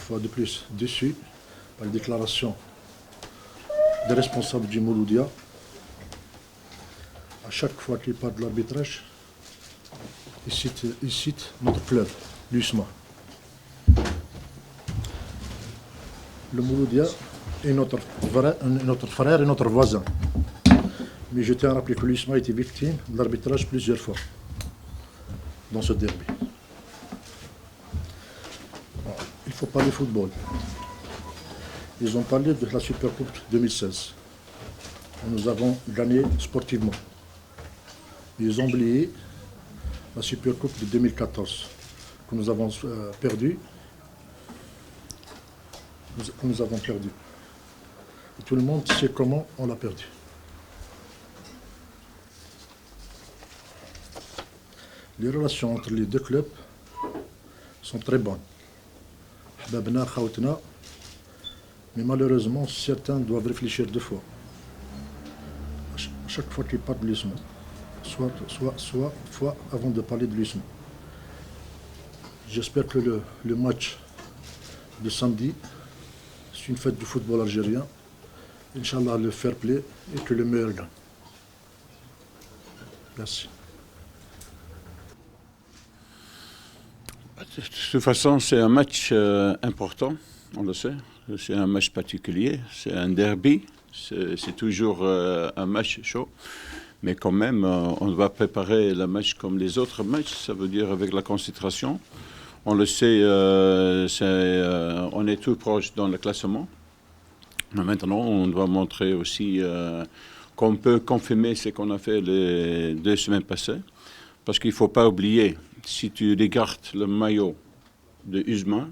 fois de plus déçu par les déclarations des responsables du Mouloudia. À chaque fois qu'il parle de l'arbitrage, il cite notre club, l'USMA. Le Mouloudia est notre frère et notre voisin. Mais je tiens à rappeler que l'USMA a été victime de l'arbitrage plusieurs fois dans ce derby. Il faut parler football. Ils ont parlé de la Supercoupe 2016. Nous avons gagné sportivement. Ils ont oublié la Supercoupe de 2014 que nous avons perdu. Nous avons perdu. Et tout le monde sait comment on l'a perdu. Les relations entre les deux clubs sont très bonnes. Mais malheureusement, certains doivent réfléchir deux fois. À chaque fois qu'ils parlent de l'USMA, soit avant de parler de l'USMA. J'espère que le match de samedi, c'est une fête du football algérien. Inch'Allah, le fair play et que le meilleur gagne. Merci. De toute façon, c'est un match important, on le sait. C'est un match particulier, c'est un derby, c'est toujours un match chaud. Mais quand même, on doit préparer le match comme les autres matchs, ça veut dire avec la concentration. On le sait, on est tout proche dans le classement. Mais maintenant, on doit montrer aussi qu'on peut confirmer ce qu'on a fait les 2 semaines passées. Parce qu'il ne faut pas oublier, si tu regardes le maillot de USMA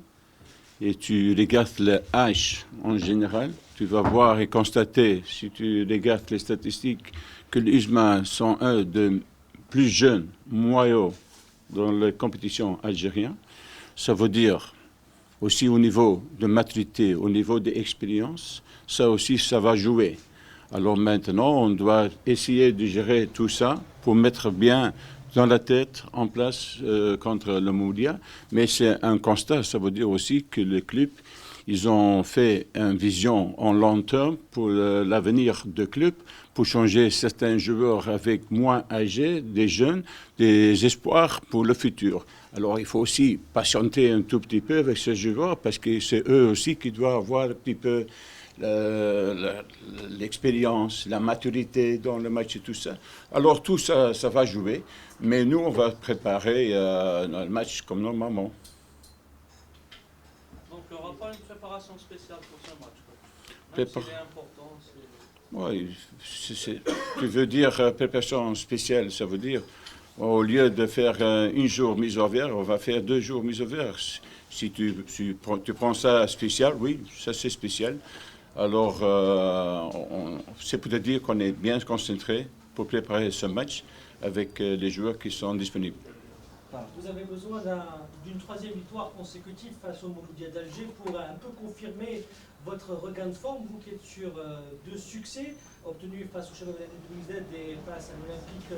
et tu regardes le H en général, tu vas voir et constater, si tu regardes les statistiques, que les USMA sont un des plus jeunes maillots dans les compétitions algériennes. Ça veut dire aussi au niveau de maturité, au niveau d'expérience, ça aussi, ça va jouer. Alors maintenant, on doit essayer de gérer tout ça pour mettre bien dans la tête, en place contre le Mouloudia. Mais c'est un constat, ça veut dire aussi que les clubs, ils ont fait une vision en long terme pour l'avenir du club, pour changer certains joueurs avec moins âgés, des jeunes, des espoirs pour le futur. Alors il faut aussi patienter un tout petit peu avec ces joueurs parce que c'est eux aussi qui doivent avoir un petit peu l'expérience, la maturité dans le match et tout ça. Alors tout ça, ça va jouer, mais nous on va préparer le match comme normalement. Donc il n'y aura pas une préparation spéciale pour ce match, quoi. Même s'il est important. Oui, tu veux dire préparation spéciale, ça veut dire au lieu de faire un jour mise au vert, on va faire 2 jours mise au vert. Si tu prends ça spécial, oui, ça c'est spécial. Alors, c'est pour te dire qu'on est bien concentré pour préparer ce match avec les joueurs qui sont disponibles. Vous avez besoin d'une 3e victoire consécutive face au Mouloudia d'Alger pour un peu confirmer votre regain de forme, vous qui êtes sur 2 succès obtenus face au Shabab de l'UZ et face à l'Olympique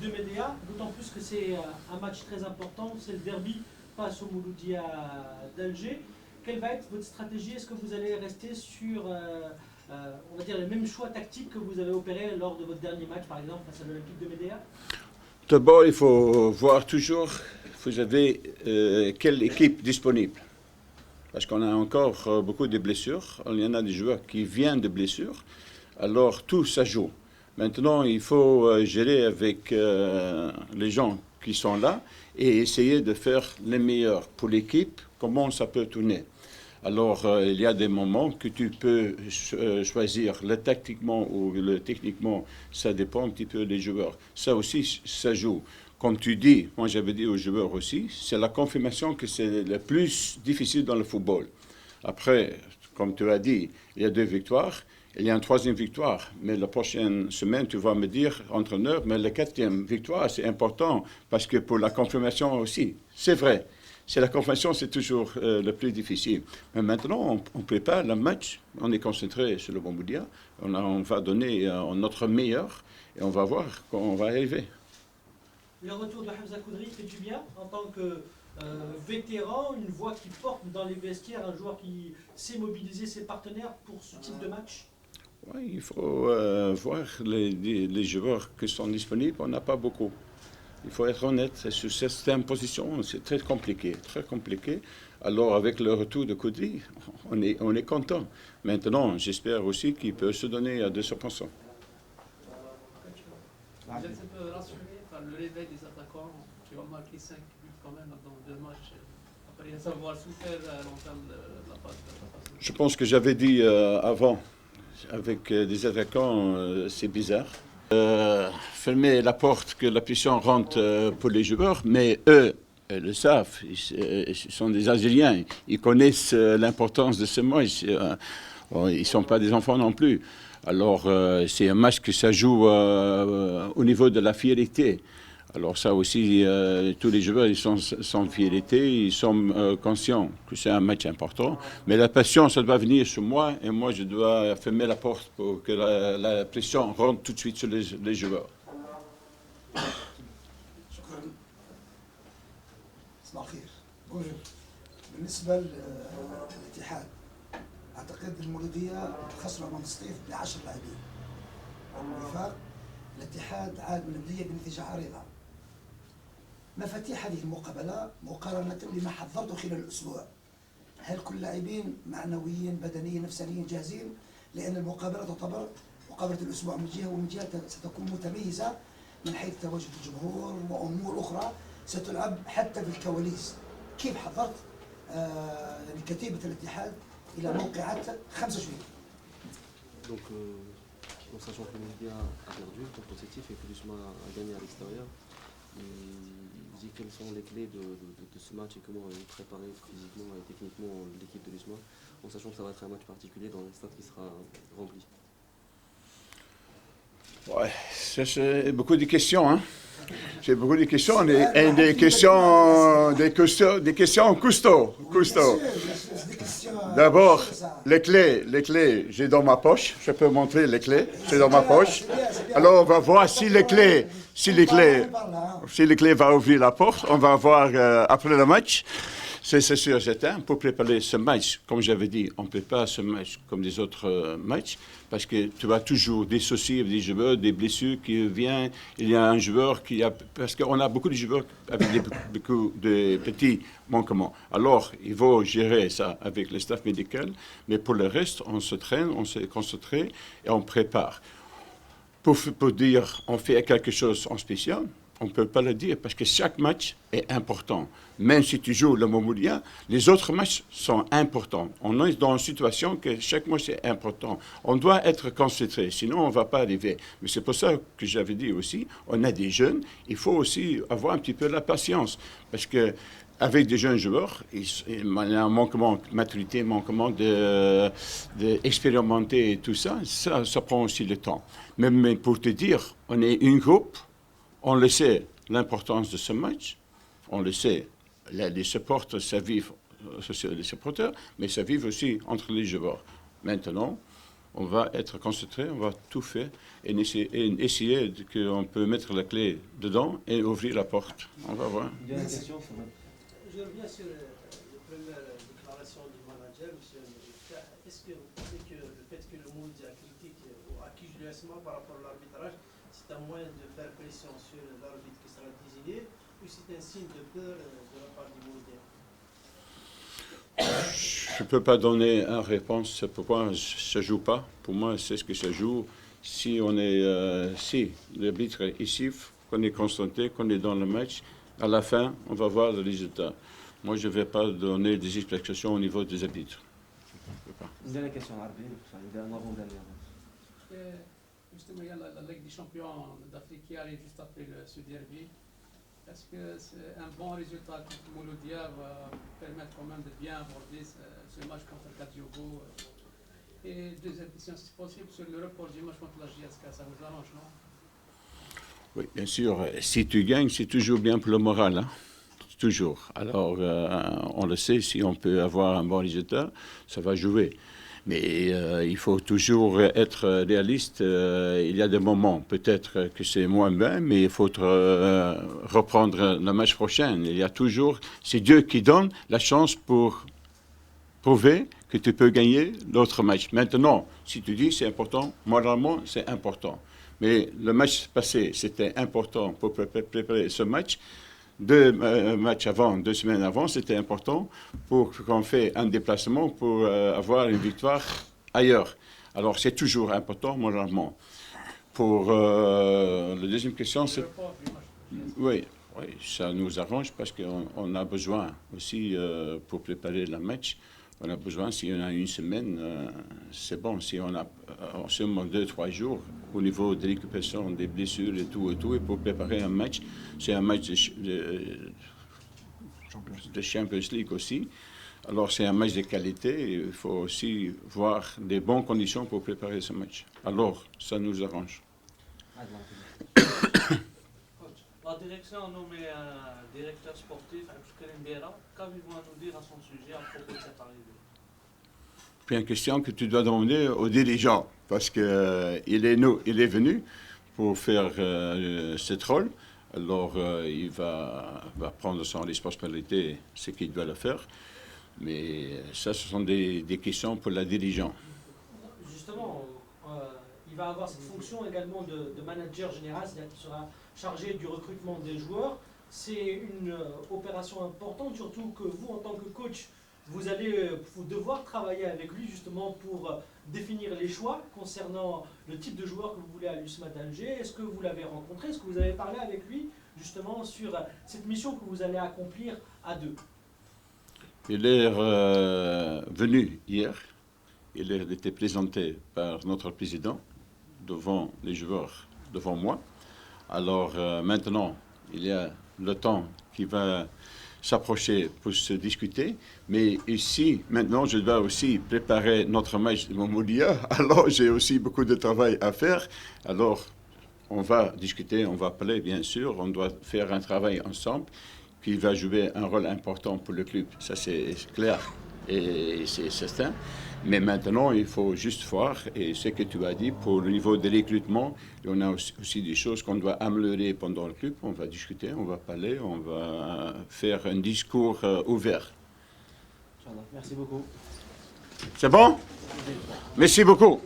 de Médéa, d'autant plus que c'est un match très important, c'est le derby face au Mouloudia d'Alger. Quelle va être votre stratégie? Est-ce que vous allez rester sur on va dire, les mêmes choix tactiques que vous avez opérés lors de votre dernier match, par exemple, face à l'Olympique de Médéa? D'abord, il faut voir toujours, vous avez quelle équipe disponible. Parce qu'on a encore beaucoup de blessures. Il y en a des joueurs qui viennent de blessures. Alors, tout ça joue. Maintenant, il faut gérer avec les gens qui sont là et essayer de faire le meilleur pour l'équipe, comment ça peut tourner. Alors, il y a des moments que tu peux choisir le tactiquement ou le techniquement, ça dépend un petit peu des joueurs. Ça aussi, ça joue. Comme tu dis, moi j'avais dit aux joueurs aussi, c'est la confirmation que c'est le plus difficile dans le football. Après, comme tu as dit, il y a 2 victoires, il y a une 3e victoire. Mais la prochaine semaine, tu vas me dire, entraîneur, mais la 4e victoire, c'est important parce que pour la confirmation aussi, c'est vrai. C'est la confirmation, c'est toujours le plus difficile. Mais maintenant, on prépare le match, on est concentré sur le Mouloudia, on va donner notre meilleur et on va voir quand on va arriver. Le retour de Hamza Koudri fait du bien en tant que vétéran, une voix qui porte dans les vestiaires, un joueur qui sait mobiliser ses partenaires pour ce type de match? Ouais, il faut voir les joueurs qui sont disponibles. On n'a pas beaucoup. Il faut être honnête. Sur certaines positions, c'est très compliqué, très compliqué. Alors, avec le retour de Koudri, on est content. Maintenant, j'espère aussi qu'il peut se donner à 200%. Vous êtes un peu rassuré par le réveil des attaquants qui ont marqué 5 buts quand même dans 2 matchs, après avoir souffert à l'entame de la phase. Je pense que j'avais dit avant, avec des attaquants, c'est bizarre. Fermer la porte, que la pression rentre pour les joueurs, mais eux le savent. Ils sont des Algériens, ils connaissent l'importance de ce match. Ils ne sont pas des enfants non plus. Alors, c'est un match que ça joue au niveau de la fierté. Alors ça aussi, tous les joueurs ils sont fierté, ils sont conscients que c'est un match important. Mais la pression, ça doit venir sur moi et moi, je dois fermer la porte pour que la pression rentre tout de suite sur les joueurs. شكرا. صباح الخير. بونجور. بالنسبة للاتحاد أعتقد المولودية خسروا أمام السطيف ب10 لاعبين. الوفاق الاتحاد عاد من البداية بنتيجة عريضة. مفاتيح هذه المقابلة مقارنة بما حضرته خلال الأسبوع. هل كل اللاعبين معنويين بدنيا نفسانيا جاهزين؟ لأن المقابلة تعتبر مقابلة الأسبوع من جهة ومن جهة ستكون متميزة من حيث تواجد الجمهور وأمور أخرى ستلعب حتى في الكواليس. كيف حضرت يعني كتيبة الاتحاد إلى موقعة 5 juillet؟ Donc, en sachant que l'Olympique a perdu contre Sétif et que l'USMA a gagné à l'extérieur, il dit quelles sont les clés de ce match et comment préparer physiquement et techniquement l'équipe de l'USMA, en sachant que ça va être un match particulier dans un stade qui sera rempli. Ouais, c'est beaucoup de questions, hein. C'est beaucoup de questions et des questions costauds. D'abord, les clés, j'ai dans ma poche. Je peux montrer les clés, c'est dans ma poche. Alors, on va voir si les clés vont ouvrir la porte. On va voir après le match. C'est sûr, certain. Pour préparer ce match, comme j'avais dit, on ne prépare ce match comme des autres matchs, parce que tu vas toujours dissocier des joueurs, des blessures qui viennent. Il y a un joueur qui a... Parce qu'on a beaucoup de joueurs avec beaucoup de petits manquements. Alors, il faut gérer ça avec le staff médical, mais pour le reste, on se traîne, on se concentre et on prépare. Pour dire on fait quelque chose en spécial, on ne peut pas le dire parce que chaque match est important. Même si tu joues le Mamoudia, les autres matchs sont importants. On est dans une situation que chaque match est important. On doit être concentré, sinon on ne va pas arriver. Mais c'est pour ça que j'avais dit aussi, on a des jeunes, il faut aussi avoir un petit peu la patience. Parce que avec des jeunes joueurs, il y a un manquement de maturité, un manquement d'expérimenter et tout ça, ça prend aussi le temps. Mais pour te dire, on est une groupe. On le sait, l'importance de ce match, on le sait, les supporters, ça vive les supporters, mais ça vive aussi entre les joueurs. Maintenant, on va être concentré, on va tout faire et essayer qu'on peut mettre la clé dedans et ouvrir la porte. On va voir. Je reviens sur la première déclaration du manager, M. Mérika. Est-ce que vous pensez que le fait que le monde critique ou accuse l'USMA par rapport à l'arbitrage, c'est un moyen de faire pression sur l'arbitre qui sera désigné, ou c'est un signe de peur de la part du Moudien? Je ne peux pas donner une réponse. C'est pourquoi ça ne joue pas. Pour moi, c'est ce que ça joue. Si l'arbitre est ici, qu'on est constaté, qu'on est dans le match, à la fin, on va voir le résultat. Moi, je ne vais pas donner des explications au niveau des arbitres. Une dernière question, avant-dernière. Justement, il y a la Ligue des champions d'Afrique qui arrive juste après ce derby. Est-ce que c'est un bon résultat contre Mouloudia va permettre quand même de bien aborder ce match contre le Kadiogo? Et deuxième question, si possible, sur le report du match contre la JSK, ça vous arrange, non? Oui, bien sûr. Si tu gagnes, c'est toujours bien pour le moral. Hein? Toujours. Alors, on le sait, si on peut avoir un bon résultat, ça va jouer. Mais il faut toujours être réaliste. Il y a des moments, peut-être que c'est moins bien, mais il faut reprendre le match prochain. Il y a toujours, c'est Dieu qui donne la chance pour prouver que tu peux gagner l'autre match. Maintenant, si tu dis c'est important, moralement c'est important. Mais le match passé, c'était important pour préparer ce match. 2 matchs avant, 2 semaines avant, c'était important pour qu'on fait un déplacement pour avoir une victoire ailleurs. Alors c'est toujours important moralement. Pour la deuxième question, c'est... Oui, ça nous arrange parce qu'on a besoin aussi pour préparer le match. On a besoin, si on a une semaine, c'est bon. Si on a seulement 2-3 jours au niveau de récupération des blessures et tout, et pour préparer un match, c'est un match de Champions League aussi. Alors c'est un match de qualité, il faut aussi voir des bonnes conditions pour préparer ce match. Alors ça nous arrange. La direction a nommé un directeur sportif, Abdelkarim Bera. Qu'avez-vous à nous dire à son sujet à propos de cette arrivée? C'est une question que tu dois demander aux dirigeants, parce qu'il est venu pour faire ce rôle. Alors il va prendre son responsabilité, ce qu'il doit le faire. Mais ça, ce sont des questions pour la dirigeant. Justement, il va avoir cette fonction également de manager général, c'est-à-dire qu'il sera chargé du recrutement des joueurs. C'est une opération importante, surtout que vous, en tant que coach, vous allez devoir travailler avec lui justement pour définir les choix concernant le type de joueur que vous voulez à l'USMA d'Alger. Est-ce que vous l'avez rencontré? Est-ce que vous avez parlé avec lui justement sur cette mission que vous allez accomplir à deux? Il est venu hier. Il a été présenté par notre président devant les joueurs, devant moi. Alors maintenant, il y a le temps qui va s'approcher pour se discuter. Mais ici, maintenant, je dois aussi préparer notre match de Montmoulia. Alors, j'ai aussi beaucoup de travail à faire. Alors, on va discuter, on va parler, bien sûr. On doit faire un travail ensemble qui va jouer un rôle important pour le club. Ça, c'est clair et c'est certain. Mais maintenant, il faut juste voir, et ce que tu as dit, pour le niveau de recrutement, on a aussi des choses qu'on doit améliorer pendant le club. On va discuter, on va parler, on va faire un discours ouvert. Merci beaucoup. C'est bon? Merci beaucoup.